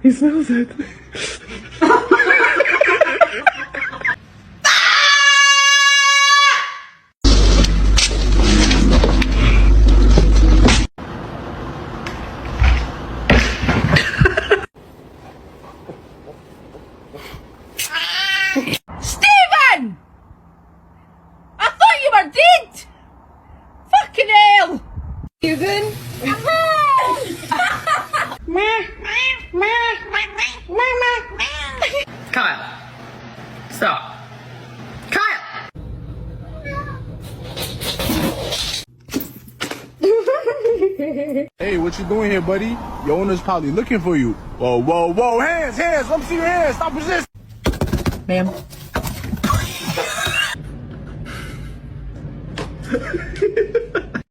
He smells it. Stephen! I thought you were dead! Fucking hell! Stephen? Kyle, stop. Kyle! Hey, what you doing here, buddy? Your owner's probably looking for you. Whoa, whoa, whoa, hands, let me see your hands, stop resisting. Ma'am.